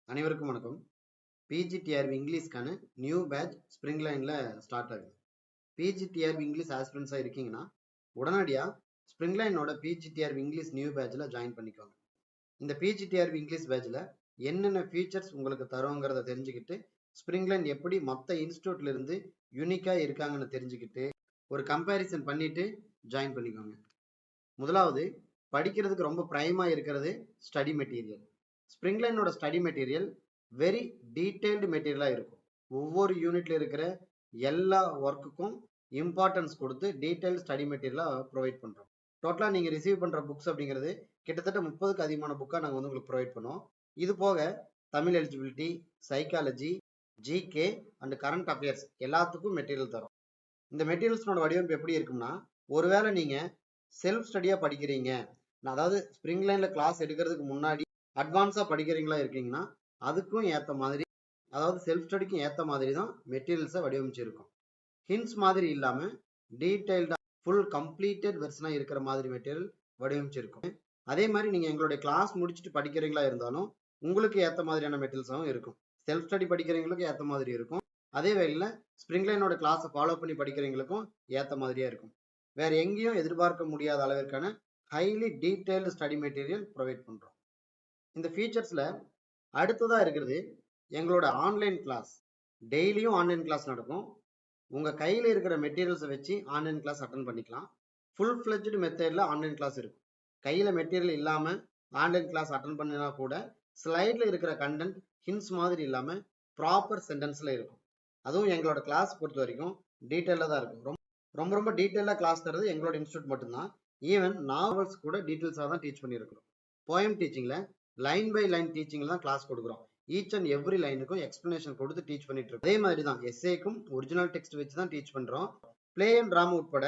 அனைவருக்கும் வணக்கம். பிஜிடிஆர்பி இங்கிலீஷ்க்கான நியூ பேட்ச் ஸ்ப்ரிங் லைன்ல ஸ்டார்ட் ஆகுது. பிஜிடிஆர்பி இங்கிலீஷ் ஆஸ்பிரன்ஸா இருக்கீங்கன்னா உடனடியா ஸ்ப்ரிங் லைனோட பிஜிடிஆர்பி இங்கிலீஷ் நியூ பேட்ச்ல ஜாயின் பண்ணிக்கோங்க. இந்த பிஜிடிஆர்பி இங்கிலீஷ் பேட்ச்ல என்னென்ன ஃபீச்சர்ஸ் உங்களுக்கு தருங்கிறத தெரிஞ்சுக்கிட்டு ஸ்ப்ரிங் லைன் எப்படி மற்ற இன்ஸ்டியூட்ல இருந்து யூனிக்கா இருக்காங்கன்னு தெரிஞ்சுக்கிட்டு ஒரு கம்பேரிசன் பண்ணிட்டு ஜாயின் பண்ணிக்கோங்க. முதலாவது, படிக்கிறதுக்கு ரொம்ப பிரைமா இருக்கிறது ஸ்டடி மெட்டீரியல். ஸ்ப்ரிங் லைனோட ஸ்டடி மெட்டீரியல் வெரி டீடைல்டு மெட்டீரியலா இருக்கும். ஒவ்வொரு யூனிட்ல இருக்கிற எல்லா ஒர்க்குக்கும் இம்பார்ட்டன்ஸ் கொடுத்து டீடைல்டு ஸ்டடி மெட்டீரியலா ப்ரொவைட் பண்றோம். டோட்டலா நீங்க ரிசீவ் பண்ற புக்ஸ் அப்படிங்கிறது கிட்டத்தட்ட 30க்கு அதிகமான புக்கா நாங்க உங்களுக்கு ப்ரொவைட் பண்ணுவோம். இது போக Tamil eligibility, psychology, GK and current affairs எல்லாத்துக்கும் மெட்டீரியல் தரும். இந்த மெட்டீரியல்ஸோட வடிவமைப்பு எப்படி இருக்கும்னா, ஒருவேளை நீங்க செல்ஃப் ஸ்டடியா படிக்கிறீங்க, அதாவது ஸ்ப்ரிங் லைன்ல கிளாஸ் எடுக்கிறதுக்கு முன்னாடி அட்வான்ஸா படிக்கிறீங்களா இருக்கீங்கன்னா அதுக்கும் ஏத்த மாதிரி, அதாவது செல்ஃப் ஸ்டடிக்கும் ஏத்த மாதிரி தான் மெட்டீரியல்ஸை வடிவமைச்சிருக்கும். ஹிண்ட்ஸ் மாதிரி இல்லாம டீடைல்டா ஃபுல் கம்ப்ளீட்டட் வெர்ஷனா இருக்கிற மாதிரி மெட்டீரியல் வடிவமைச்சிருக்கும். அதே மாதிரி நீங்க எங்களுடைய கிளாஸ் முடிச்சுட்டு படிக்கிறீங்களா இருந்தாலும் உங்களுக்கு ஏத்த மாதிரியான மெட்டீரியல்ஸும் இருக்கும். செல்ஃப் ஸ்டடி படிக்கிறவங்களுக்கு ஏத்த மாதிரி இருக்கும். அதே வேளையில ஸ்ப்ரிங் லைனோட கிளாஸை ஃபாலோ பண்ணி படிக்கிறவங்களுக்கும் ஏத்த மாதிரியா இருக்கும். வேற எங்கேயும் எதிர்பார்க்க முடியாத அளவிற்கான highly detailed study material provide பண்றோம். இந்த ஃபீச்சர்ஸ்ல அடுத்ததா இருக்கிறது எங்களோட ஆன்லைன் கிளாஸ். டெய்லியும் ஆன்லைன் கிளாஸ் நடக்கும். உங்க கையில இருக்கிற மெட்டீரியல்ஸை வச்சு ஆன்லைன் கிளாஸ் அட்டன் பண்ணிக்கலாம். ஃபுல் ஃபிளெஜ்டு மெத்தட்ல ஆன்லைன் கிளாஸ் இருக்கும். கையில மெட்டீரியல் இல்லாம ஆன்லைன் கிளாஸ் அட்டன் பண்ணினா கூட ஸ்லைட்ல இருக்கிற கண்டென்ட் ஹிண்ட்ஸ் மாதிரி இல்லாம ப்ராப்பர் சென்டென்ஸ்ல இருக்கும். அதுவும் எங்களோட கிளாஸ் பொறுத்த வரைக்கும் டீட்டெயிலாக தான் இருக்கும். ரொம்ப ரொம்ப டீட்டெயிலாக கிளாஸ் தரது எங்களோட இன்ஸ்டியூட் மட்டும்தான். ஈவன் நாவல்ஸ் கூட டீட்டெயில்ஸாக தான் டீச் பண்ணியிருக்கிறோம். போயம் டீச்சிங்ல லைன் பை லைன் டீச்சிங்ல தான் கிளாஸ் கொடுக்குறோம். ஈச் அண்ட் எவ்ரி லைனுக்கும் எக்ஸ்பிளனேஷன் கொடுத்து டீச் பண்ணிட்டு இருக்கோம். அதே மாதிரி தான் எஸ்ஏக்கும் ஒரிஜினல் டெக்ஸ்ட் வச்சு தான் டீச் பண்றோம். பிளே அண்ட் டிராமா உட்பட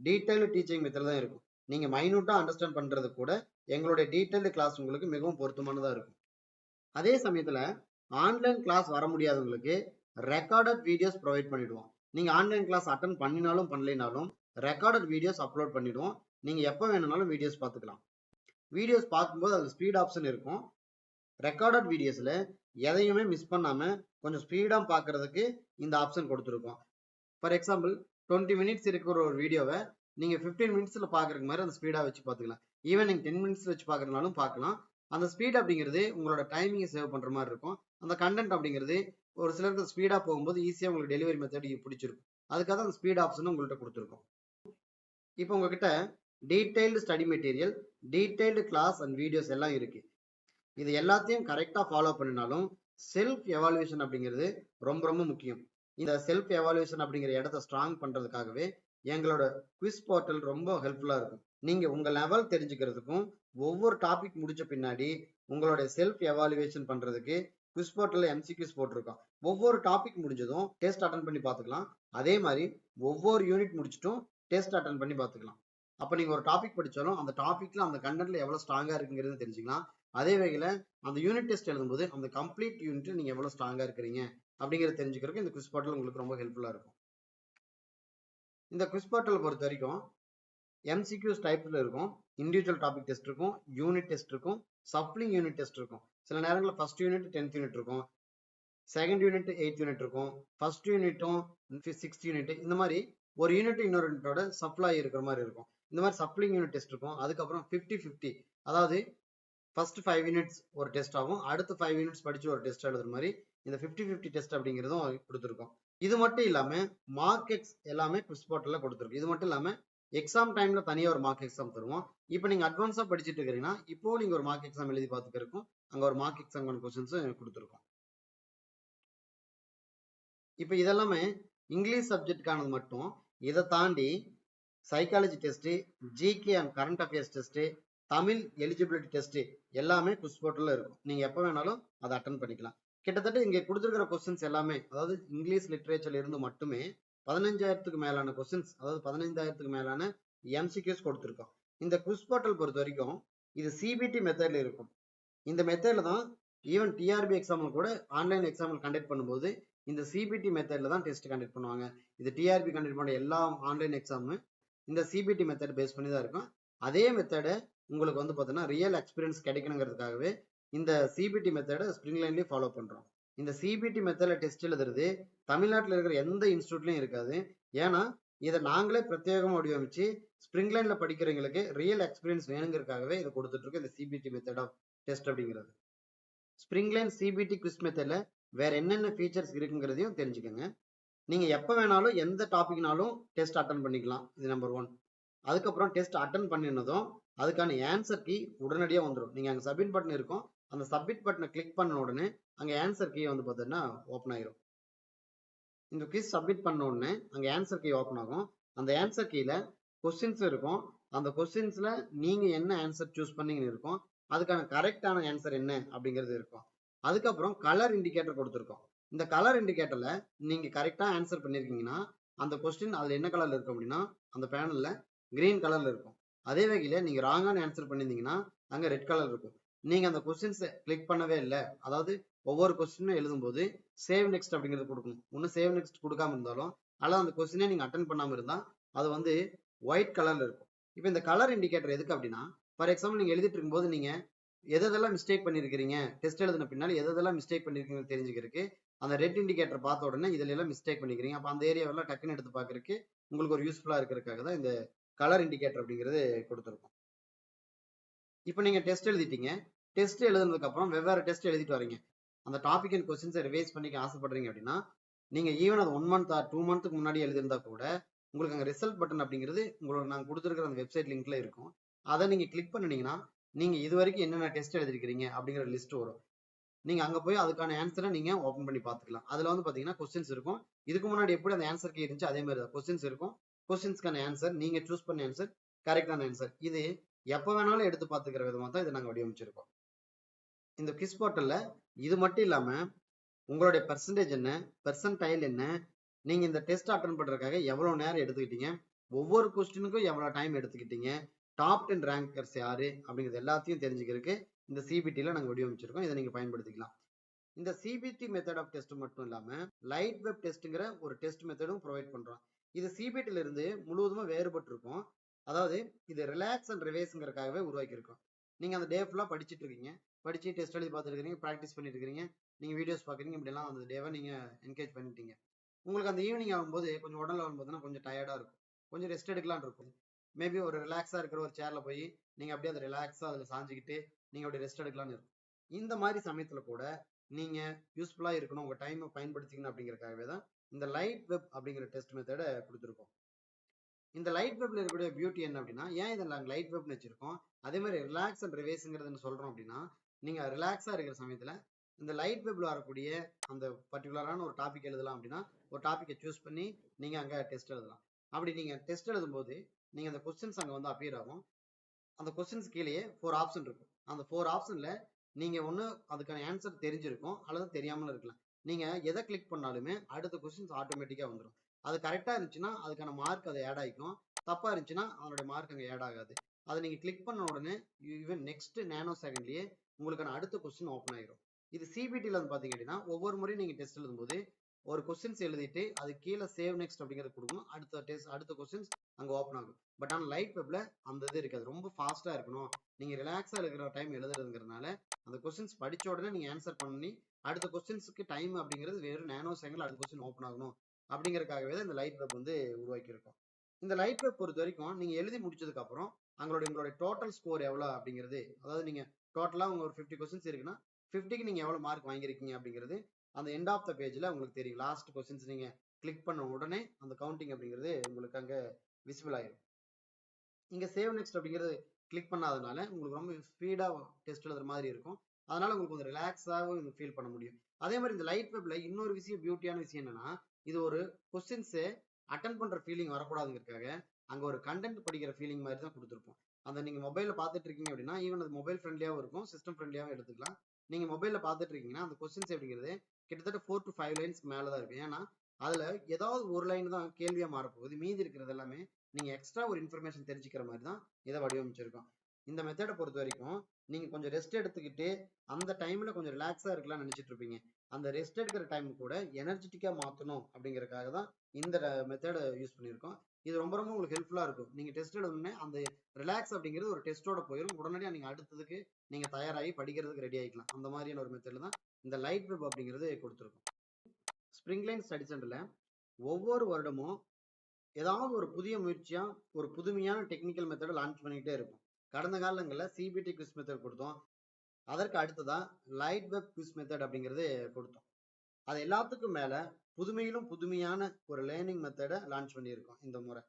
டீடைல்டு டீச்சிங் மெத்தட் தான் இருக்கும். நீங்க மைனூட்டா அண்டர்ஸ்டாண்ட் பண்றது கூட எங்களுடைய டீடைல்டு கிளாஸ் உங்களுக்கு மிகவும் பொருத்தமானதா இருக்கும். அதே சமயத்துல ஆன்லைன் கிளாஸ் வர முடியாதவங்களுக்கு ரெக்கார்டட் வீடியோஸ் ப்ரொவைட் பண்ணிடுவோம். நீங்க ஆன்லைன் கிளாஸ் அட்டன் பண்ணினாலும் பண்ணலைனாலும் ரெக்கார்டட் வீடியோஸ் அப்லோட் பண்ணிடுவோம். நீங்க எப்ப வேணும்னாலும் வீடியோஸ் பார்த்துக்கலாம். வீடியோஸ் பார்க்கும்போது அது ஸ்பீட் ஆப்ஷன் இருக்கும். ரெக்கார்டட் வீடியோஸ்ல எதையுமே மிஸ் பண்ணாம கொஞ்சம் ஸ்பீடா பார்க்கறதுக்கு இந்த ஆப்ஷன் கொடுத்துருக்கோம். ஃபார் எக்ஸாம்பிள் 20 மினிட்ஸ் இருக்கிற ஒரு வீடியோவை நீங்க 15 மினிட்ஸ்ல பாக்குறதுக்கு மாதிரி அந்த ஸ்பீடா வச்சு பார்த்துக்கலாம். ஈவன் நீங்க 10 மினிட்ஸ் வச்சு பார்க்கறதுனாலும் பார்க்கலாம். அந்த ஸ்பீட் அப்படிங்கிறது உங்களோட டைமிங்கை சேவ் பண்ற மாதிரி இருக்கும். அந்த கண்டென்ட் அப்படிங்கிறது ஒரு சிலருக்கு ஸ்பீடா போகும்போது ஈஸியா உங்களுக்கு டெலிவரி மெத்தட் பிடிச்சிருக்கும். அதுக்காக அந்த ஸ்பீட் ஆப்ஷன் உங்கள்கிட்ட கொடுத்துருக்கோம். இப்போ உங்ககிட்ட detailed study material, detailed class and videos எல்லாம் இருக்கு. இது எல்லாத்தையும் கரெக்டா ஃபாலோ பண்ணினாலும் செல்ஃப் எவாலுவேஷன் அப்படிங்கிறது ரொம்ப ரொம்ப முக்கியம். இந்த செல்ஃப் எவாலுவேஷன் அப்படிங்கிற இடத்த ஸ்ட்ராங் பண்றதுக்காகவே எங்களோட குவிஸ் போர்ட்டல் ரொம்ப ஹெல்ப்ஃபுல்லா இருக்கும். நீங்க உங்க லெவல் தெரிஞ்சுக்கிறதுக்கும் ஒவ்வொரு டாபிக் முடிச்ச பின்னாடி உங்களோட செல்ஃப் எவாலுவேஷன் பண்றதுக்கு குவிஸ் போர்ட்டல்ல எம்சிக்யூஸ் போட்டிருக்கோம். ஒவ்வொரு டாபிக் முடிஞ்சதும் டெஸ்ட் அட்டன் பண்ணி பார்த்துக்கலாம். அதே மாதிரி ஒவ்வொரு யூனிட் முடிச்சிட்டும் டெஸ்ட் அட்டன் பண்ணி பார்த்துக்கலாம். அப்ப நீங்க ஒரு டாபிக் படிச்சாலும் அந்த டாபிக்ல அந்த கண்டென்ட்ல எவ்வளவு ஸ்ட்ராங்கா இருக்குங்கிறது தெரிஞ்சுக்கலாம். அதே வகையில அந்த யூனிட் டெஸ்ட் எழுதும்போது அந்த கம்ப்ளீட் யூனிட் நீங்க எவ்வளவு ஸ்ட்ராங்கா இருக்கிறீங்க அப்படிங்கறத தெரிஞ்சுக்கிறதுக்கு இந்த குவிஸ் போர்ட்டல் உங்களுக்கு ரொம்ப ஹெல்ப்ஃபுல்லா இருக்கும். இந்த குவிஸ் போர்ட்டல் பொறுத்த வரைக்கும் எம்சிக்யூஸ் டைப்ல இருக்கும். இண்டிவிஜுவல் டாபிக் டெஸ்ட் இருக்கும், யூனிட் டெஸ்ட் இருக்கும், சப்ளிங் யூனிட் டெஸ்ட் இருக்கும். சில நேரங்களில் ஃபர்ஸ்ட் யூனிட் 10th யூனிட் இருக்கும், செகண்ட் யூனிட் 8th யூனிட் இருக்கும், ஃபர்ஸ்ட் யூனிட்டும் 6th யூனிட், இந்த மாதிரி ஒரு யூனிட் இன்னொரு யூனிட்டோட சப்ளை இருக்கிற மாதிரி இருக்கும். இந்த மாதிரி சப்ளிங் யூனிட் டெஸ்ட் இருக்கும். அதுக்கப்புறம் 50-50, அதாவது ஃபர்ஸ்ட் 5 யூனிட்ஸ் ஒரு டெஸ்ட் ஆகும், அடுத்த 5 யூனிட்ஸ் படிச்சு ஒரு டெஸ்ட் எழுதுற மாதிரி இந்த 50-50 டெஸ்ட் அப்படிங்கிறதும் கொடுத்துருக்கோம். இது மட்டும் இல்லாம மார்க் எக்ஸ் எல்லாமே குவிஸ் போர்ட்டல்ல கொடுத்துருக்கோம். இது மட்டும் இல்லாம எக்ஸாம் டைம்ல தனியா ஒரு மார்க் எக்ஸாம் தருவோம். இப்போ நீங்க அட்வான்ஸா படிச்சுட்டு இருக்கிறீங்கன்னா இப்போ நீங்க ஒரு மார்க் எக்ஸாம் எழுதி பார்த்துக்கிறதுக்கும் அங்க ஒரு மார்க் எக்ஸாம் கொஸ்டின்ஸ் கொடுத்துருக்கோம். இப்போ இதெல்லாமே இங்கிலீஷ் சப்ஜெக்டுக்கானது மட்டும். இதை தாண்டி psychology test, GK and current affairs test, Tamil eligibility test எல்லாமே குவிஸ் போர்ட்டல்ல இருக்கும். நீங்க எப்ப வேணாலும் அதை அட்டன் பண்ணிக்கலாம். கிட்டத்தட்ட இங்க கொடுத்துருக்கிற கொஸ்டின்ஸ் எல்லாமே, அதாவது இங்கிலீஷ் லிட்ரேச்சர்ல இருந்து மட்டுமே 15,000க்கு மேலான கொஸ்டின்ஸ், அதாவது 15,000க்கு மேலான எம்சிக்யூஸ் கொடுத்துருக்கோம். இந்த குவிஸ் போர்ட்டல் பொறுத்த வரைக்கும் இது சிபிடி மெத்தட்ல இருக்கும். இந்த மெத்தட்ல தான் ஈவன் டிஆர்பி எக்ஸாம் கூட ஆன்லைன் எக்ஸாம் கண்டக்ட் பண்ணும்போது இந்த சிபிடி மெத்தட்ல தான் டெஸ்ட் கண்டக்ட் பண்ணுவாங்க. இது டிஆர்பி கண்டக்ட் பண்ண எல்லா ஆன்லைன் எக்ஸாமும் இந்த சிபிடி மெத்தட் பேஸ் பண்ணி தான் இருக்கும். அதே மெத்தடை உங்களுக்கு வந்து பார்த்தீங்கன்னா ரியல் எக்ஸ்பீரியன்ஸ் கிடைக்கணுங்கிறதுக்காகவே இந்த சிபிடி மெத்தடை ஸ்ப்ரிங்லைன்லயே ஃபாலோ பண்றோம். இந்த சிபிடி மெத்தட்ல டெஸ்ட் எழுதுறது தமிழ்நாட்டில் இருக்கிற எந்த இன்ஸ்டியூட்லயும் இருக்காது. ஏன்னா இதை நாங்களே பிரத்யேகமா வடிவமைச்சு ஸ்ப்ரிங்லைன்ல படிக்கிறவங்களுக்கு ரியல் எக்ஸ்பீரியன்ஸ் வேணுங்கிறதுக்காகவே இதை கொடுத்துட்டு இருக்கோம். இந்த சிபிடி மெத்தட் ஆஃப் டெஸ்ட் அப்படிங்கிறது. ஸ்ப்ரிங்லைன் சிபிடி குவிஸ் மெத்தட்ல வேற என்னென்ன ஃபீச்சர்ஸ் இருக்குங்கிறதையும் தெரிஞ்சுக்கோங்க. நீங்க எப்ப வேணாலும் எந்த டாபிக்னாலும் டெஸ்ட் அட்டன் பண்ணிக்கலாம். இது நம்பர் 1. அதுக்கப்புறம் டெஸ்ட் அட்டன் பண்ணினதும் அதுக்கான ஆன்சர் கீ உடனடியாக வந்துடும். நீங்க அங்க சப்மிட் பட்டன் இருக்கும், அந்த சப்மிட் பட்டனை கிளிக் பண்ண உடனே அங்க ஆன்சர் கீ வந்து பார்த்தீங்கன்னா ஓப்பன் ஆயிரும். இந்த குவிஸ் சப்மிட் பண்ண உடனே அங்க ஆன்சர் கீ ஓப்பன் ஆகும். அந்த ஆன்சர் கீழ கொஸ்டின்ஸ் இருக்கும். அந்த கொஸ்டின்ஸ்ல நீங்க என்ன ஆன்சர் சூஸ் பண்ணீங்கன்னு இருக்கும். அதுக்கான கரெக்டான ஆன்சர் என்ன அப்படிங்கிறது இருக்கும். அதுக்கப்புறம் கலர் இண்டிகேட்டர் கொடுத்துருக்கோம். இந்த கலர் இண்டிகேட்டர்ல நீங்க கரெக்டா ஆன்சர் பண்ணிருக்கீங்கன்னா அந்த கொஸ்டின் அதுல என்ன கலர்ல இருக்கும் அப்படின்னா அந்த பேனல்ல கிரீன் கலர்ல இருக்கும். அதே வகையில நீங்க ராங்கான ஆன்சர் பண்ணிருந்தீங்கன்னா அங்க ரெட் கலர் இருக்கும். நீங்க அந்த கொஸ்டின்ஸ் கிளிக் பண்ணவே இல்லை, அதாவது ஒவ்வொரு கொஸ்டினும் எழுதும்போது சேவ் நெக்ஸ்ட் அப்படிங்கிறது கொடுக்கணும். ஒன்னும் சேவ் நெக்ஸ்ட் கொடுக்காம இருந்தாலும் அல்லது அந்த கொஸ்டினே நீங்க அட்டன் பண்ணாம இருந்தா அது வந்து ஒயிட் கலர்ல இருக்கும். இப்போ இந்த கலர் இண்டிகேட்டர் எதுக்கு அப்படின்னா, ஃபார் எக்ஸாம்பிள் நீங்க எழுதிட்டு இருக்கும்போது நீங்க எதெல்லாம் மிஸ்டேக் பண்ணிருக்கீங்க, டெஸ்ட் எழுதின பின்னாடி எதெல்லாம் மிஸ்டேக் பண்ணிருக்கீங்க தெரிஞ்சுக்கிறதுக்கு அந்த ரெட் இண்டிகேட்டர் பார்த்த உடனே இதுல எல்லாம் மிஸ்டேக் பண்ணிக்கிறீங்க, அப்ப அந்த ஏரியாவெல்லாம் டக்குன்னு எடுத்து பாக்குறதுக்கு உங்களுக்கு ஒரு யூஸ்ஃபுல்லா இருக்கிறதுக்காக தான் இந்த கலர் இண்டிகேட்டர் அப்படிங்கிறது கொடுத்துருக்கோம். இப்போ நீங்க டெஸ்ட் எழுதிட்டீங்க. டெஸ்ட் எழுதுனதுக்கு அப்புறம் வெவ்வேறு டெஸ்ட் எழுதிட்டு வரீங்க. அந்த டாபிக் அண்ட் கொஸ்டின்ஸை ரிவைஸ் பண்ணிக்க ஆசைப்படுறீங்க அப்படின்னா நீங்க ஈவன் அது 1 மந்த் ஆர் 2 மந்த்துக்கு முன்னாடி எழுதியிருந்தா கூட உங்களுக்கு அங்கே ரிசல்ட் பட்டன் அப்படிங்கிறது உங்களுக்கு நாங்கள் கொடுத்துருக்கிற அந்த வெப்சைட் லிங்க்ல இருக்கும். அதை நீங்க கிளிக் பண்ணினீங்கன்னா நீங்க இது வரைக்கும் என்னென்ன டெஸ்ட் எழுதிருக்கிறீங்க அப்படிங்கிற லிஸ்ட் வரும். நீங்க அங்க போய் அதுக்கான ஆன்சரை நீங்க ஓபன் பண்ணி பார்த்துக்கலாம். அதுல வந்து பாத்தீங்கன்னா கொஸ்டின்ஸ் இருக்கும். இதுக்கு முன்னாடி எப்படி அந்த ஆன்சர் கீ இருந்துச்சு அதே மாதிரி தான் கொஸ்டின்ஸ் இருக்கும். கொஸ்டின்ஸ்க்கான ஆன்சர் நீங்க சூஸ் பண்ண ஆன்சர் கரெக்டான ஆன்சர். இது எப்ப வேணாலும் எடுத்து பார்த்துக்கிற விதமா தான் இதை நாங்க வடிவமைச்சிருக்கோம். இந்த குவிஸ் போர்ட்டல்ல இது மட்டும் இல்லாம உங்களுடைய பெர்சன்டேஜ் என்ன, பெர்சன்டைல் என்ன, நீங்க இந்த டெஸ்ட் அட்டன் பண்றதுக்காக எவ்வளவு நேரம் எடுத்துக்கிட்டீங்க, ஒவ்வொரு கொஸ்டினுக்கும் எவ்வளவு டைம் எடுத்துக்கிட்டீங்க, டாப் 10 ரேங்கர்ஸ் யாரு அப்படிங்கிறது எல்லாத்தையும் தெரிஞ்சுக்கிறதுக்கு இந்த சிபிடில நாங்க வடிவமைச்சிருக்கோம். இதை நீங்க பயன்படுத்திக்கலாம். இந்த சிபிடி மெத்தட் ஆஃப் டெஸ்ட் மட்டும் இல்லாம லைட் வெப் டெஸ்ட்ங்கிற ஒரு டெஸ்ட் மெத்தடும் ப்ரொவைட் பண்றோம். இது சிபிடில இருந்து முழுவதுமா வேறுபட்டு இருக்கும். அதாவது இது ரிலாக்ஸ் அண்ட் ரிவைஸ்ங்கிறதுக்காகவே உருவாக்கி இருக்கோம். நீங்க அந்த டே ஃபுல்லா படிச்சுட்டு இருக்கீங்க, படிச்சு டெஸ்ட் எழுதி பார்த்துட்டு இருக்கீங்க, ப்ராக்டிஸ் பண்ணிட்டு இருக்கீங்க, நீங்க வீடியோஸ் பாக்குறீங்க, இப்படி எல்லாம் அந்த டேவை நீங்க என்கேஜ் பண்ணிட்டீங்க. உங்களுக்கு அந்த ஈவினிங் ஆகும்போது கொஞ்சம் உடல்ல வரும்போதுன்னா கொஞ்சம் டயர்டா இருக்கும், கொஞ்சம் ரெஸ்ட் எடுக்கலாம்னு இருக்கும். மேபி ஒரு ரிலாக்ஸா இருக்கிற ஒரு சேர்ல போய் நீங்க அப்படியே அதை ரிலாக்ஸா அதுல சாஞ்சுக்கிட்டு நீங்க அப்படியே ரெஸ்ட் எடுக்கலாம்னு இருக்கும். இந்த மாதிரி சமயத்துல கூட நீங்க யூஸ்ஃபுல்லா இருக்கணும், உங்க டைமை பயன்படுத்திக்கணும் அப்படிங்கறதுக்காகவே தான் இந்த லைட் வெப் அப்படிங்கிற டெஸ்ட் மெத்தடை கொடுத்துருக்கோம். இந்த லைட் வெப்ல இருக்கக்கூடிய பியூட்டி என்ன அப்படின்னா, ஏன் இதை நாங்கள் லைட் வெப்னு வச்சிருக்கோம், அதே மாதிரி ரிலாக்ஸ் அண்ட் ரிவைஸ்ங்கிறது சொல்றோம் அப்படின்னா, நீங்க ரிலாக்ஸா இருக்கிற சமயத்துல இந்த லைட் வெப்ல வரக்கூடிய அந்த பர்டிகுலரான ஒரு டாபிக் எழுதலாம் அப்படின்னா ஒரு டாபிக்கை சூஸ் பண்ணி நீங்க அங்க டெஸ்ட் எழுதலாம். அப்படி நீங்க டெஸ்ட் எழுதும்போது நீங்க அந்த கொஸ்டின்ஸ் அங்க வந்து அப்பியர் ஆகும். அந்த கொஸ்டின்ஸ் கீழேயே 4 ஆப்ஷன் இருக்கும். அந்த 4 ஆப்ஷன்ல நீங்க ஒண்ணு அதுக்கான ஆன்சர் தெரிஞ்சிருக்கும் அல்லது தெரியாமலும் இருக்கலாம். நீங்க எதை கிளிக் பண்ணாலுமே அடுத்த கொஸ்டின்ஸ் ஆட்டோமேட்டிக்கா வந்துடும். அது கரெக்டா இருந்துச்சுன்னா அதுக்கான மார்க் அது ஆட் ஆகிக்கும், தப்பா இருந்துச்சுன்னா அதனுடைய மார்க் அங்க ஆட் ஆகாது. அதை நீங்க கிளிக் பண்ண உடனே ஈவன் நெக்ஸ்ட் நேனோ செகண்ட்லயே உங்களுக்கான அடுத்த கொஸ்டின் ஓப்பன் ஆயிரும். இது சிபிடில வந்து பாத்தீங்க அப்படின்னா ஒவ்வொரு முறையும் நீங்க டெஸ்ட் எழுதும்போது ஒரு கொஸ்டின்ஸ் எழுதிட்டு அது கீழே சேவ் நெக்ஸ்ட் அப்படிங்கிறது கொடுக்கணும். அடுத்த கொஸ்டின்ஸ் அங்க ஓப்பன் ஆகும். பட் ஆனா லைட் வெப்ல அந்த இது இருக்காது. ரொம்ப ஃபாஸ்டா இருக்கணும், நீங்க ரிலாக்ஸா இருக்கிற டைம் எழுதுறதுங்கிறதுனால அந்த கொஸ்டின்ஸ் படிச்ச உடனே நீங்க ஆன்சர் பண்ணி அடுத்த கொஸ்டின்ஸ்க்கு டைம் அப்படிங்கிறது வெறும் நேனோ செகண்ட்ல அடுத்த கொஸ்டின் ஓப்பன் ஆகணும் அப்படிங்கறதுக்காகவே தான் இந்த லைட் வெப் வந்து உருவாக்கி இருக்கோம். இந்த லைட் வெப் பொறுத்த வரைக்கும் நீங்க எழுதி முடிச்சதுக்கு அப்புறம் உங்களுடைய டோட்டல் ஸ்கோர் எவ்வளவு அப்படிங்கிறது, அதாவது நீங்க டோட்டலா உங்க ஒரு 50 கொஸ்டின்ஸ் இருக்குன்னா 50க்கு நீங்க எவ்வளவு மார்க் வாங்கியிருக்கீங்க அப்படிங்கிறது அந்த எண்ட் ஆஃப் த பேஜ்ல உங்களுக்கு தெரியும். லாஸ்ட் கொஸ்டின்ஸ் நீங்க கிளிக் பண்ண உடனே அந்த கவுண்டிங் அப்படிங்கிறது உங்களுக்கு அங்க விசிபிள் ஆயிரும். இங்க சேவ் நெக்ஸ்ட் அப்படிங்கிறது கிளிக் பண்ணாதனால உங்களுக்கு ரொம்ப ஸ்பீடா டெஸ்ட் எழுதுற மாதிரி இருக்கும். அதனால உங்களுக்கு கொஞ்சம் ரிலாக்ஸாகவும் ஃபீல் பண்ண முடியும். அதே மாதிரி இந்த லைட் வெப்ல இன்னொரு விஷயம், பியூட்டியான விஷயம் என்னன்னா, இது ஒரு கொஸ்டின்ஸ் அட்டன் பண்ற ஃபீலிங் வரக்கூடாதுங்கிறதுக்காக அங்க ஒரு கண்டென்ட் படிக்கிற ஃபீலிங் மாதிரி தான் கொடுத்துருப்போம். அந்த நீங்க மொபைல்ல பார்த்துட்டு இருக்கீங்க அப்படின்னா ஈவன் அது மொபைல் ஃப்ரெண்ட்லியாவும் இருக்கும், சிஸ்டம் ஃப்ரெண்ட்லியாவும் எடுத்துக்கலாம். நீங்க மொபைல்ல பார்த்துட்டு இருக்கீங்கன்னா அந்த கொஸ்டின்ஸ் அப்படிங்கிறது கிட்டத்தட்ட 4 to 5 லைன்ஸ்க்கு மேலதான் இருக்கும். ஏன்னா அதுல ஏதாவது ஒரு லைன் தான் கேள்வியா மாறப்போகுது, மீதி இருக்கிறது எல்லாமே நீங்க எக்ஸ்ட்ரா ஒரு இன்ஃபர்மேஷன் தெரிஞ்சுக்கிற மாதிரி தான் இதை வடிவமைச்சிருக்கோம். இந்த மெத்தடை பொறுத்த வரைக்கும் நீங்க கொஞ்சம் ரெஸ்ட் எடுத்துக்கிட்டு அந்த டைம்ல கொஞ்சம் ரிலாக்ஸா இருக்கலாம்னு நினைச்சிட்டு இருப்பீங்க. அந்த ரெஸ்ட் எடுக்கிற டைம் கூட எனர்ஜெட்டிக்கா மாத்தணும் அப்படிங்கறதுக்காக தான் இந்த மெத்தடை யூஸ் பண்ணியிருக்கோம். இது ரொம்ப ரொம்ப உங்களுக்கு ஹெல்ப்ஃபுல்லா இருக்கும். நீங்க டெஸ்ட் எழுதுனே அந்த ரிலாக்ஸ் அப்படிங்கிறது ஒரு டெஸ்டோட போயிடும். உடனடியா நீங்க அடுத்ததுக்கு நீங்க தயாராகி படிக்கிறதுக்கு ரெடி ஆகிக்கலாம். அந்த மாதிரியான ஒரு மெத்தட்ல தான் இந்த லைட் வெப் அப்படிங்கிறது கொடுத்துருக்கோம். ஸ்ப்ரிங்லைன் ஸ்டடி சென்டர்ல ஒவ்வொரு வருடமும் ஏதாவது ஒரு புதிய முயற்சியா ஒரு புதுமையான டெக்னிக்கல் மெத்தடை லான்ச் பண்ணிக்கிட்டே இருக்கும். கடந்த காலங்களில் சிபிடி குவிஸ் மெத்தட் கொடுத்தோம். அதற்கு அடுத்ததா லைட் வெப் குவிஸ் மெத்தட் அப்படிங்கிறது கொடுத்தோம். அது எல்லாத்துக்கும் மேல புதுமையிலும் புதுமையான ஒரு லேர்னிங் மெத்தடை லான்ச் பண்ணியிருக்கோம் இந்த முறை.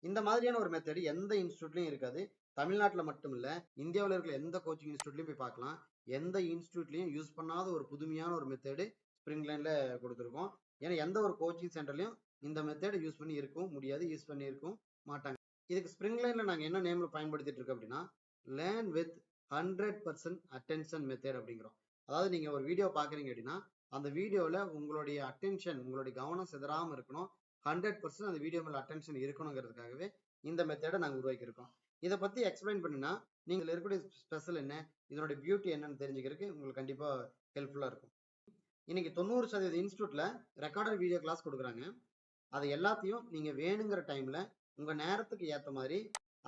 இந்த மாதிரியான ஒரு மெத்தட் எந்த இன்ஸ்டியூட்லயும் இருக்காது. தமிழ்நாட்டில் மட்டும் இல்ல, இந்தியாவில் இருக்கிற எந்த கோச்சிங் இன்ஸ்டியூட்லயும் போய் பார்க்கலாம். எந்த இன்ஸ்டியூட்லயும் யூஸ் பண்ணாத ஒரு புதுமையான ஒரு மெத்தடு ஸ்ப்ரிங்லைன்ல கொடுத்துருக்கோம். ஏன்னா எந்த ஒரு கோச்சிங் சென்டர்லயும் இந்த மெத்தடை யூஸ் பண்ணி இருக்கவும் முடியாது, யூஸ் பண்ணி இருக்கவும் மாட்டாங்க. இதுக்கு ஸ்ப்ரிங்லைன்ல நாங்க என்ன நேம்ல பயன்படுத்திட்டு இருக்கோம் அப்படின்னா, லேர்ன் வித் 100% அட்டென்ஷன் மெத்தட் அப்படிங்கிறோம். அதாவது நீங்க ஒரு வீடியோ பாக்குறீங்க அப்படின்னா அந்த வீடியோல உங்களுடைய அட்டென்ஷன், உங்களுடைய கவனம் சிதறாம இருக்கணும். 100% அந்த வீடியோ மேல அட்டென்ஷன் இருக்கணுங்கிறதுக்காகவே இந்த மெத்தடை நாங்க உருவாக்கியிருக்கோம். இதை பத்தி எக்ஸ்பிளைன் பண்ணினா நீங்க இருக்கக்கூடிய ஸ்பெஷல் என்ன, இதனுடைய பியூட்டி என்னன்னு தெரிஞ்சுக்கிறதுக்கு உங்களுக்கு கண்டிப்பா ஹெல்ப்ஃபுல்லா இருக்கும். இன்னைக்கு 90% இன்ஸ்டியூட்ல ரெக்கார்டட் வீடியோ கிளாஸ் கொடுக்குறாங்க. அது எல்லாத்தையும் நீங்க வேணுங்கிற டைம்ல உங்க நேரத்துக்கு ஏத்த மாதிரி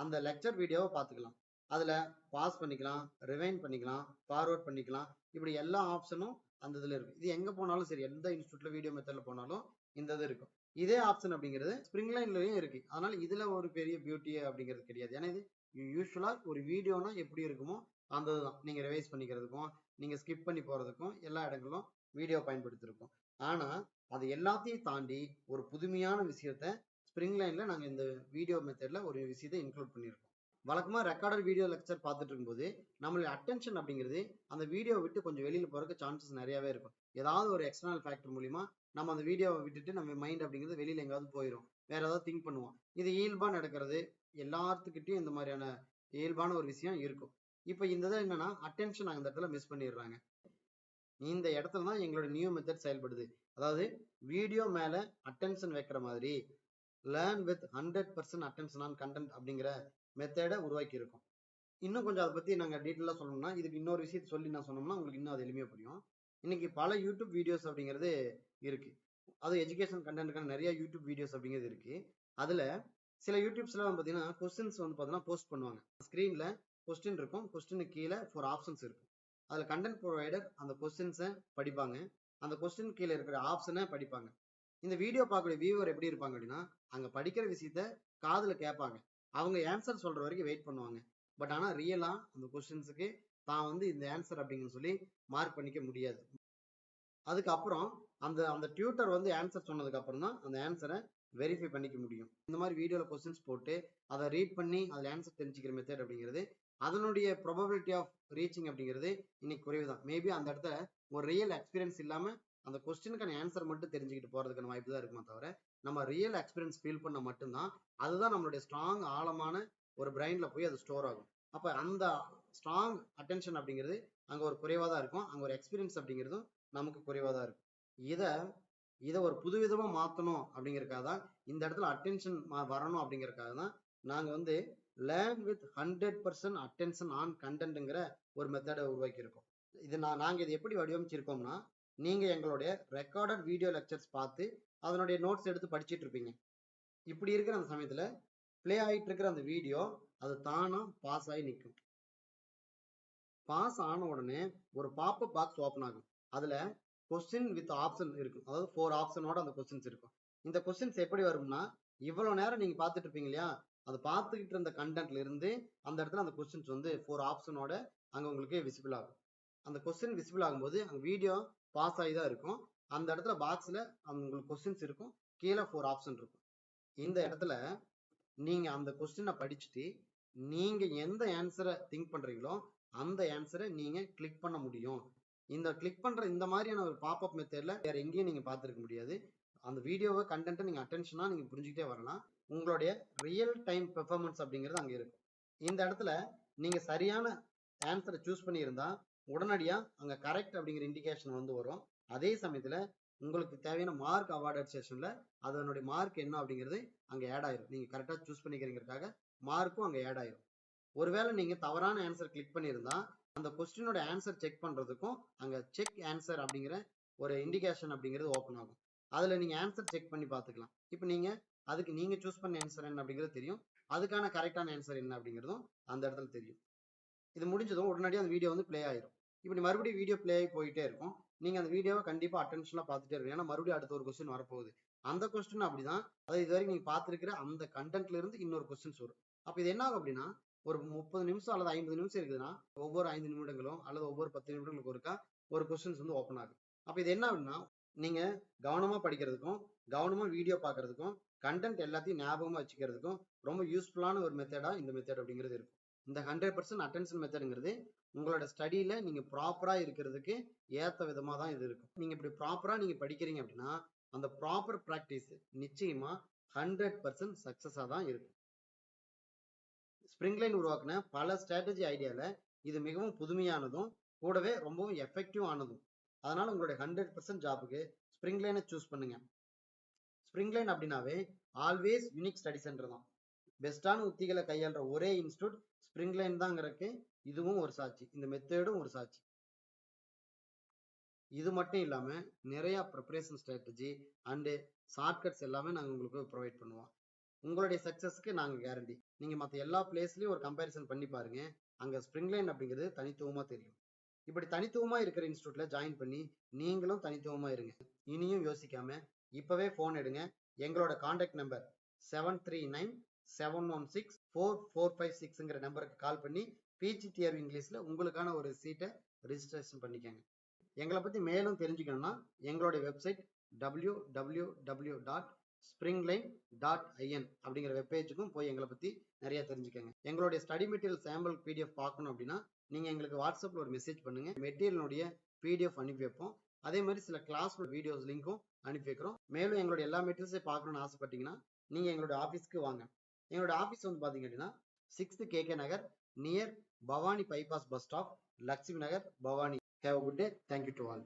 அந்த லெக்சர் வீடியோவை பார்த்துக்கலாம். அதுல பாஸ் பண்ணிக்கலாம், ரிவைண்ட் பண்ணிக்கலாம், ஃபார்வர்ட் பண்ணிக்கலாம். இப்படி எல்லா ஆப்ஷனும் அந்த இதுல இருக்கு. இது எங்க போனாலும் சரி, எந்த இன்ஸ்டியூட்ல வீடியோ மெத்தட்ல போனாலும் இந்த இது இருக்கும். இதே ஆப்ஷன் அப்படிங்கிறது ஸ்ப்ரிங்லைன்லயும் இருக்கு. அதனால இதுல ஒரு பெரிய பியூட்டி அப்படிங்கிறது கிடையாது. ஏன்னா இது யூஸ்வலா ஒரு வீடியோனா எப்படி இருக்குமோ அந்த இதுதான். நீங்க ரிவைஸ் பண்ணிக்கிறதுக்கும் நீங்க ஸ்கிப் பண்ணி போறதுக்கும் எல்லா இடங்களும் வீடியோ பயன்படுத்திருக்கோம். ஆனா அது எல்லாத்தையும் தாண்டி ஒரு புதுமையான விஷயத்த ஸ்ப்ரிங்லைன்ல நாங்க இந்த வீடியோ மெத்தட்ல ஒரு விஷயத்தை இன்க்ளூட் பண்ணியிருக்கோம். வழக்கமா ரெக்கார்டட் வீடியோ லெக்சர் பார்த்துட்டு இருக்கும்போது நம்மளுடைய அட்டென்ஷன் அப்படிங்கிறது அந்த வீடியோ விட்டு கொஞ்சம் வெளியில போறதுக்கு சான்சஸ் நிறையவே இருக்கும். ஏதாவது ஒரு எக்ஸ்டர்னல் ஃபேக்டர் மூலியமா நம்ம அந்த வீடியோவை விட்டுட்டு நம்ம மைண்ட் அப்படிங்கிறது வெளியில எங்காவது போயிடும், வேற ஏதாவது திங்க் பண்ணுவோம். இது இயல்பா நடக்கிறது, எல்லாத்துக்கிட்டையும் இந்த மாதிரியான இயல்பான ஒரு விஷயம் இருக்கும். இப்ப இந்த இதை என்னன்னா அட்டென்ஷன் அந்த இடத்துல மிஸ் பண்ணிடுறாங்க. இந்த இடத்துல தான் எங்களோட நியூ மெத்தட் செயல்படுது. அதாவது வீடியோ மேல அட்டென்ஷன் வைக்கிற மாதிரி learn with 100% attention on content அப்படிங்கிற மெத்தடை உருவாக்கி இருக்கோம். இன்னும் கொஞ்சம் அதை பத்தி நாங்க டீட்டெயிலா சொல்லணும்னா, இதுக்கு இன்னொரு விஷயத்தை சொல்லி நான் சொன்னோம்னா உங்களுக்கு இன்னும் அது எளிமையா புரியும். இன்னைக்கு பல யூடியூப் வீடியோஸ் அப்படிங்கிறது இருக்கு. அது எஜுகேஷன் கண்டென்ட்கான நிறைய யூடியூப் வீடியோஸ் அப்படிங்கிறது இருக்கு. அதுல சில யூடியூப்ஸ்ல பாத்தீங்கன்னா கொஸ்டின்ஸ் பாத்தீங்கன்னா போஸ்ட் பண்ணுவாங்க. ஸ்கிரீன்ல கொஸ்டின் இருக்கும், கொஸ்டினுக்கு கீழே 4 ஆப்ஷன்ஸ் இருக்கும். அதுல கண்டென்ட் ப்ரொவைடர் அந்த கொஸ்டின்ஸை படிப்பாங்க, அந்த கொஸ்டின் கீழே இருக்கிற ஆப்ஷனை படிப்பாங்க. இந்த வீடியோ பார்க்கக்கூடிய வியூவர் எப்படி இருப்பாங்க அப்படின்னா, அங்க படிக்கிற விஷயத்த காதுல கேட்பாங்க, அவங்க ஆன்சர் சொல்ற வரைக்கும் வெயிட் பண்ணுவாங்க. பட் ஆனா ரியலா அந்த கொஸ்டின்ஸுக்கு தான் இந்த ஆன்சர் அப்படிங்கன்னு சொல்லி மார்க் பண்ணிக்க முடியாது. அதுக்கப்புறம் அந்த அந்த டியூட்டர் ஆன்சர் சொன்னதுக்கு அப்புறம் தான் அந்த ஆன்சரை வெரிஃபை பண்ணிக்க முடியும். இந்த மாதிரி வீடியோல கொஸ்டின்ஸ் போட்டு அதை ரீட் பண்ணி அதுல ஆன்சர் தெரிஞ்சுக்கிற மெத்தட் அப்படிங்கிறது அதனுடைய ப்ராபபிலிட்டி ஆஃப் ரீச்சிங் அப்படிங்கிறது இன்னைக்கு குறைவு தான். மேபி அந்த இடத்துல ஒரு ரியல் எக்ஸ்பீரியன்ஸ் இல்லாம அந்த கொஸ்டினுக்கான ஆன்சர் மட்டும் தெரிஞ்சுக்கிட்டு போறதுக்கான வாய்ப்பு தான் இருக்குமா தவிர நம்ம ரியல் எக்ஸ்பீரியன்ஸ் ஃபீல் பண்ண மட்டும்தான் அதுதான் நம்மளுடைய ஸ்ட்ராங் ஆழமான ஒரு பிரெயின்ல போய் அது ஸ்டோர் ஆகும். அப்ப அந்த ஸ்ட்ராங் அட்டென்ஷன் அப்படிங்கிறது அங்க ஒரு குறைவா தான் இருக்கும், அங்க ஒரு எக்ஸ்பீரியன்ஸ் அப்படிங்கிறதும் நமக்கு குறைவா தான் இருக்கும். இதை ஒரு புதுவிதமா மாத்தணும் அப்படிங்கறதுக்காக தான் இந்த இடத்துல அட்டென்ஷன் வரணும் அப்படிங்கறதுக்காக தான் நாங்க லேர்ன் வித் 100% அட்டென்ஷன் ஆன் கண்டென்ட்ங்கிற ஒரு மெத்தடை உருவாக்கி இருக்கோம். நாங்க இதை எப்படி வடிவமைச்சிருக்கோம்னா, நீங்க எங்களுடைய ரெக்கார்டட் வீடியோ லெக்சர்ஸ் பார்த்து அதனுடைய நோட்ஸ் எடுத்து படிச்சுட்டு இருப்பீங்க. இப்படி இருக்கிற அந்த சமயத்துல பிளே ஆகிட்டு இருக்கிற அந்த வீடியோ அது தானா பாஸ் ஆகி நிற்கும். பாஸ் ஆன உடனே ஒரு பாப்அப் பாக்ஸ் ஓபன் ஆகும். அதுல கொஸ்டின் வித் ஆப்ஷன் இருக்கும். அதாவது 4 ஆப்ஷனோட அந்த கொஸ்டின்ஸ் இருக்கும். இந்த கொஸ்டின்ஸ் எப்படி வரும்னா, இவ்வளவு நேரம் நீங்க பார்த்துட்டு இருப்பீங்க இல்லையா, அது பார்த்துக்கிட்டு இருந்த கண்டென்ட்ல இருந்து அந்த இடத்துல அந்த கொஸ்டின்ஸ் 4 ஆப்ஷனோட அங்க உங்களுக்கு விசிபிள் ஆகும். அந்த கொஸ்டின் விசிபிள் ஆகும்போது அங்க வீடியோ பாஸ் ஆகி தான் இருக்கும். அந்த இடத்துல பாக்ஸ்ல உங்களுக்கு கொஸ்டின்ஸ் இருக்கும், கீழே 4 ஆப்ஷன் இருக்கும். இந்த இடத்துல நீங்க அந்த கொஸ்டினை படிச்சுட்டு நீங்க எந்த ஆன்சரை திங்க் பண்றீங்களோ அந்த ஆன்சரை நீங்க கிளிக் பண்ண முடியும். இந்த கிளிக் பண்ற இந்த மாதிரியான ஒரு பாப்அப் மெத்தட்ல வேற எங்கேயும் நீங்க பார்த்துருக்க முடியாது. அந்த வீடியோவை கண்டென்ட்டை நீங்க அட்டென்ஷனா நீங்க புரிஞ்சுக்கிட்டே வரலாம். உங்களுடைய ரியல் டைம் பெர்ஃபார்மன்ஸ் அப்படிங்கிறது அங்க இருக்கும். இந்த இடத்துல நீங்க சரியான ஆன்சரை சூஸ் பண்ணியிருந்தா உடனடியா அங்க கரெக்ட் அப்படிங்கிற இண்டிகேஷன் வரும். அதே சமயத்துல உங்களுக்கு தேவையான மார்க் அவார்டட் செஷன்ல அதனுடைய மார்க் என்ன அப்படிங்கிறது அங்க ஆட் ஆயிரும். நீங்க கரெக்டா சூஸ் பண்ணிக்கிறீங்கிறதுக்காக மார்க்கும் அங்க ஆட் ஆயிரும். ஒருவேளை நீங்க தவறான ஆன்சர் கிளிக் பண்ணியிருந்தா அந்த கொஸ்டினோட ஆன்சர் செக் பண்றதுக்கும் அங்க செக் ஆன்சர் அப்படிங்கிற ஒரு இண்டிகேஷன் அப்படிங்கிறது ஓப்பன் ஆகும். அதுல நீங்க ஆன்சர் செக் பண்ணி பார்த்துக்கலாம். இப்போ அதுக்கு நீங்க சூஸ் பண்ண ஆன்சர் என்ன அப்படிங்கிறது தெரியும், அதுக்கான கரெக்டான ஆன்சர் என்ன அப்படிங்கிறதும் அந்த இடத்துல தெரியும். இது முடிஞ்சதும் உடனடியாக அந்த வீடியோ பிளே ஆயிரும். இப்படி மறுபடியும் வீடியோ பிளே ஆகி போயிட்டே இருக்கும். நீங்க அந்த வீடியோவை கண்டிப்பா அட்டென்ஷனா பார்த்துட்டே இருக்கும். ஏன்னா மறுபடியும் அடுத்த ஒரு கொஸ்டின் வரப்போகுது. அந்த கொஸ்டின் அப்படிதான், அது இதுவரைக்கும் நீங்க பார்த்திருக்கிற அந்த கண்டென்ட்ல இருந்து இன்னொரு கொஸ்டின்ஸ் வரும். அப்ப இது என்ன ஆகும் அப்படின்னா, ஒரு 30 நிமிஷம் அல்லது 50 நிமிஷம் இருக்குதுன்னா ஒவ்வொரு 5 நிமிடங்களும் அல்லது ஒவ்வொரு 10 நிமிடங்களுக்கு ஒருக்கா ஒரு கொஸ்டின்ஸ் ஓப்பன் ஆகும். அப்ப இது என்ன அப்படின்னா, நீங்க கவனமா படிக்கிறதுக்கும் கவனமா வீடியோ பார்க்கறதுக்கும் கண்டென்ட் எல்லாத்தையும் ஞாபகமா வச்சுக்கிறதுக்கும் ரொம்ப யூஸ்ஃபுல்லான ஒரு மெத்தடா இந்த மெத்தட் அப்படிங்கிறது இருக்கும். இந்த 100% அட்டென்ஷன் மெத்தடுங்கிறது உங்களோட ஸ்டடியில நீங்க ப்ராப்பரா இருக்கிறதுக்கு ஏத்த விதமா தான் இது இருக்கும். நீங்க இப்படி ப்ராப்பரா நீங்க படிக்கிறீங்க அப்படின்னா அந்த ப்ராப்பர் பிராக்டிஸ் நிச்சயமா 100% சக்சஸா தான் இருக்கும். ஸ்ப்ரிங்லைன் உருவாக்குன பல ஸ்ட்ராட்டஜி ஐடியால இது மிகவும் புதுமையானதும் கூடவே ரொம்பவும் எஃபெக்டிவ் ஆனதும். அதனால உங்களுடைய 100% ஜாபுக்கு ஸ்ப்ரிங்லைனை சூஸ் பண்ணுங்க. ஸ்ப்ரிங்லைன் அப்படின்னாவே ஆல்வேஸ் யூனிக் ஸ்டடி சென்டர் தான். பெஸ்டான உத்திகளை கையாளுற ஒரே இன்ஸ்டியூட் ஸ்ப்ரிங்லைன் தாங்கிறதுக்கு இதுவும் ஒரு சாட்சி, இந்த மெத்தடும் ஒரு சாட்சி. இது மட்டும் இல்லாம நிறைய ப்ரிப்பரேஷன் ஸ்ட்ராட்டஜி அண்டு ஷார்ட்கட்ஸ் எல்லாமே நாங்கள் உங்களுக்கு ப்ரொவைட் பண்ணுவோம். உங்களுடைய சக்சஸ்க்கு நாங்கள் கேரண்டி. நீங்க மற்ற எல்லா பிளேஸ்லயும் ஒரு கம்பேரிசன் பண்ணி பாருங்க, அங்க ஸ்ப்ரிங்லைன் அப்படிங்கிறது தனித்துவமா தெரியும். இப்படி தனித்துவமா இருக்கிற இன்ஸ்டியூட்ல ஜாயின் பண்ணி நீங்களும் தனித்துவமா இருங்க. இனியும் யோசிக்காம இப்பவே போன் எடுங்க. எங்களோட கான்டாக்ட் நம்பர் 739-716-4456 நம்பருக்கு கால் பண்ணி பிஜிடிஆர்வி இங்கிலீஷ்ல உங்களுக்கான ஒரு சீட்டை ரிஜிஸ்ட்ரேஷன் பண்ணிக்கங்க. எங்களை பத்தி மேலும் தெரிஞ்சுக்கணும்னா எங்களுடைய வெப்சைட் www.springline.in அப்படிங்கிற வெப்பேஜுக்கும் போய் எங்களை பத்தி நிறைய தெரிஞ்சுக்கங்க. எங்களுடைய ஸ்டடி மெட்டீரியல் சாம்பிள் பிடிஎஃப் பார்க்கணும் அப்படின்னா நீங்க எங்களுக்கு வாட்ஸ்அப்ல ஒரு மெசேஜ் பண்ணுங்க. மெட்டீரியலுடைய பிடிஎஃப் அனுப்பி வைப்போம். அதே மாதிரி சில கிளாஸ் வீடியோஸ் லிங்க்கும் அனுப்பி வைக்கிறோம். மேலும் எங்களுடைய எல்லா மெட்டீரியல்ஸையும் பார்க்கணும்னு ஆசைப்பட்டீங்கன்னா நீங்க எங்களுடைய ஆஃபீஸ்க்கு வாங்க. எங்களுடைய ஆஃபீஸ் பாத்தீங்க அப்படின்னா 6th KK Nagar near Bhavani bypass bus stop, Lakshmi Nagar, Bhavani. Have a good day. Thank you to all.